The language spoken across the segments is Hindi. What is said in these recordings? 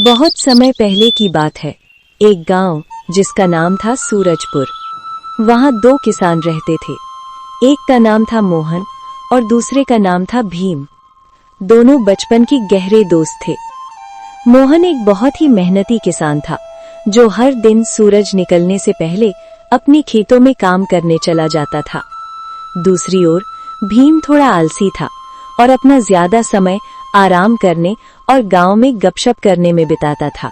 बहुत समय पहले की बात है। एक गांव जिसका नाम था सूरजपुर। वहां दो किसान रहते थे। एक का नाम था मोहन और दूसरे का नाम था भीम। दोनों बचपन के गहरे दोस्त थे। मोहन एक बहुत ही मेहनती किसान था जो हर दिन सूरज निकलने से पहले अपने खेतों में काम करने चला जाता था। दूसरी ओर भीम थोड़ा आलसी था और अपना ज्यादा समय आराम करने और गांव में गपशप करने में बिताता था।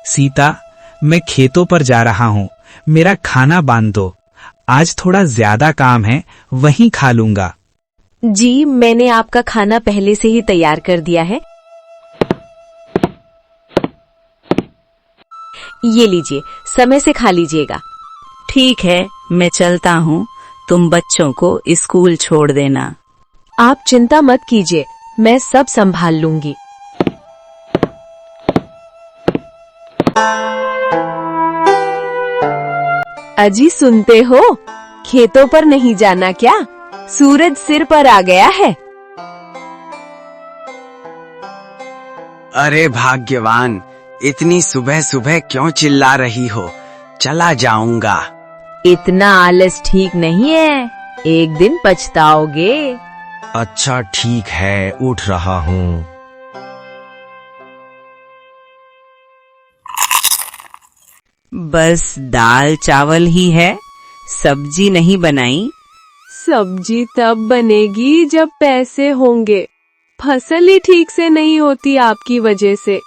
सीता, मैं खेतों पर जा रहा हूँ। मेरा खाना बांध दो। आज थोड़ा ज्यादा काम है, वहीं खा लूंगा। जी, मैंने आपका खाना पहले से ही तैयार कर दिया है। ये लीजिए, समय से खा लीजिएगा। ठीक है, मैं चलता हूँ। तुम बच्चों को स्कूल छोड़ देना। आप चिंता मत कीजिए, मैं सब संभाल लूंगी। अजी, सुनते हो? खेतों पर नहीं जाना क्या? सूरज सिर पर आ गया है। अरे भाग्यवान, इतनी सुबह सुबह क्यों चिल्ला रही हो? चला जाऊंगा। इतना आलस ठीक नहीं है, एक दिन पछताओगे। अच्छा ठीक है, उठ रहा हूँ। बस दाल चावल ही है, सब्जी नहीं बनाई। सब्जी तब बनेगी जब पैसे होंगे। फसल ही ठीक से नहीं होती आपकी वजह से।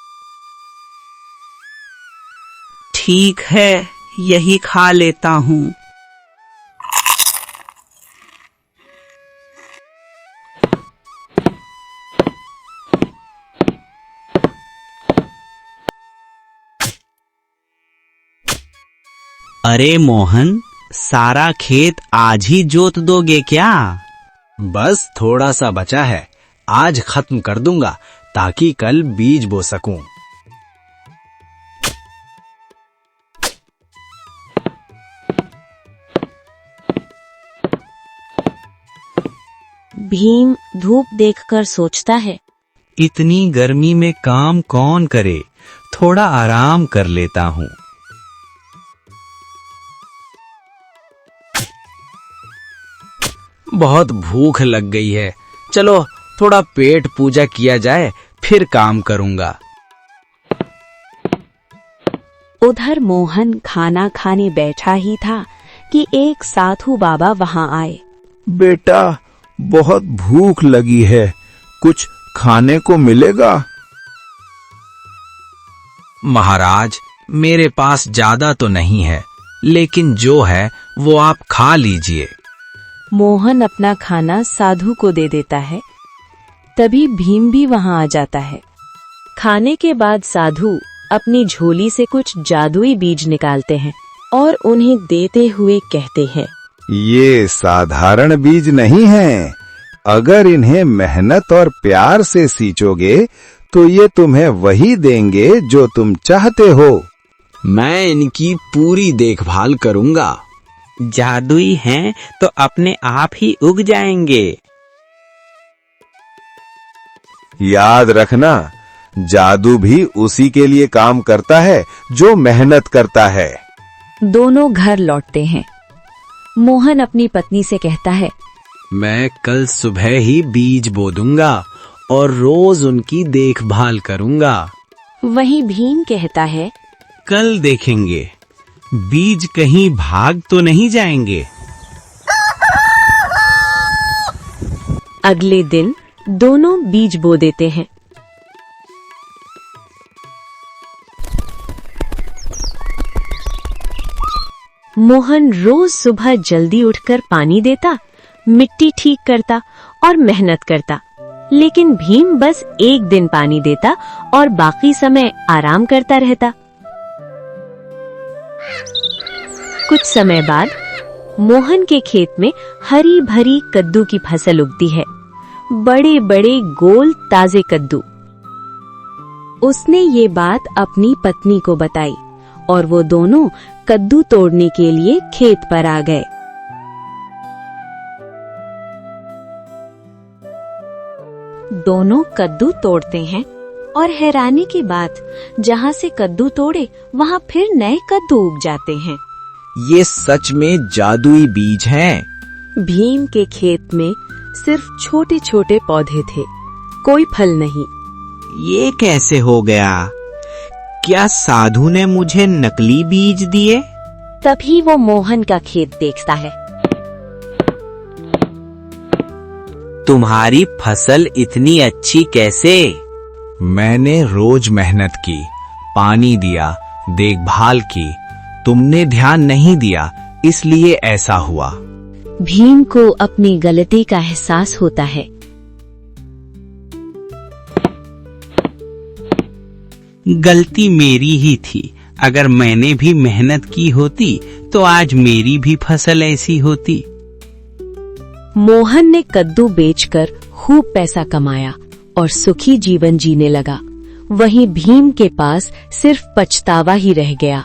ठीक है, यही खा लेता हूँ। अरे मोहन, सारा खेत आज ही जोत दोगे क्या? बस थोड़ा सा बचा है, आज खत्म कर दूंगा ताकि कल बीज बो सकूं। भीम धूप देखकर सोचता है, इतनी गर्मी में काम कौन करे? थोड़ा आराम कर लेता हूँ। बहुत भूख लग गई है, चलो थोड़ा पेट पूजा किया जाए, फिर काम करूंगा। उधर मोहन खाना खाने बैठा ही था कि एक साधु बाबा वहां आए। बेटा, बहुत भूख लगी है, कुछ खाने को मिलेगा? महाराज, मेरे पास ज्यादा तो नहीं है, लेकिन जो है वो आप खा लीजिए। मोहन अपना खाना साधु को दे देता है। तभी भीम भी वहां आ जाता है। खाने के बाद साधु अपनी झोली से कुछ जादुई बीज निकालते हैं और उन्हें देते हुए कहते हैं, ये साधारण बीज नहीं है। अगर इन्हें मेहनत और प्यार से सींचोगे तो ये तुम्हें वही देंगे जो तुम चाहते हो। मैं इनकी पूरी देखभाल करूंगा। जादुई हैं तो अपने आप ही उग जाएंगे। याद रखना, जादू भी उसी के लिए काम करता है जो मेहनत करता है। दोनों घर लौटते हैं। मोहन अपनी पत्नी से कहता है, मैं कल सुबह ही बीज बो दूंगा और रोज उनकी देखभाल करूंगा। वहीं भीम कहता है, कल देखेंगे, बीज कहीं भाग तो नहीं जाएंगे। अगले दिन दोनों बीज बो देते हैं। मोहन रोज सुबह जल्दी उठकर पानी देता, मिट्टी ठीक करता और मेहनत करता, लेकिन भीम बस एक दिन पानी देता और बाकी समय आराम करता रहता। कुछ समय बाद मोहन के खेत में हरी भरी कद्दू की फसल उगती है। बड़े बड़े गोल ताजे कद्दू। उसने ये बात अपनी पत्नी को बताई और वो दोनों कद्दू तोड़ने के लिए खेत पर आ गए। दोनों कद्दू तोड़ते हैं और हैरानी की बात, जहाँ से कद्दू तोड़े वहाँ फिर नए कद्दू उग जाते हैं। ये सच में जादुई बीज हैं। भीम के खेत में सिर्फ छोटे छोटे पौधे थे, कोई फल नहीं। ये कैसे हो गया? क्या साधु ने मुझे नकली बीज दिए? तभी वो मोहन का खेत देखता है। तुम्हारी फसल इतनी अच्छी कैसे? मैंने रोज मेहनत की, पानी दिया, देखभाल की। तुमने ध्यान नहीं दिया, इसलिए ऐसा हुआ। भीम को अपनी गलती का एहसास होता है। गलती मेरी ही थी। अगर मैंने भी मेहनत की होती तो आज मेरी भी फसल ऐसी होती। मोहन ने कद्दू बेचकर खूब पैसा कमाया और सुखी जीवन जीने लगा। वहीं भीम के पास सिर्फ पछतावा ही रह गया।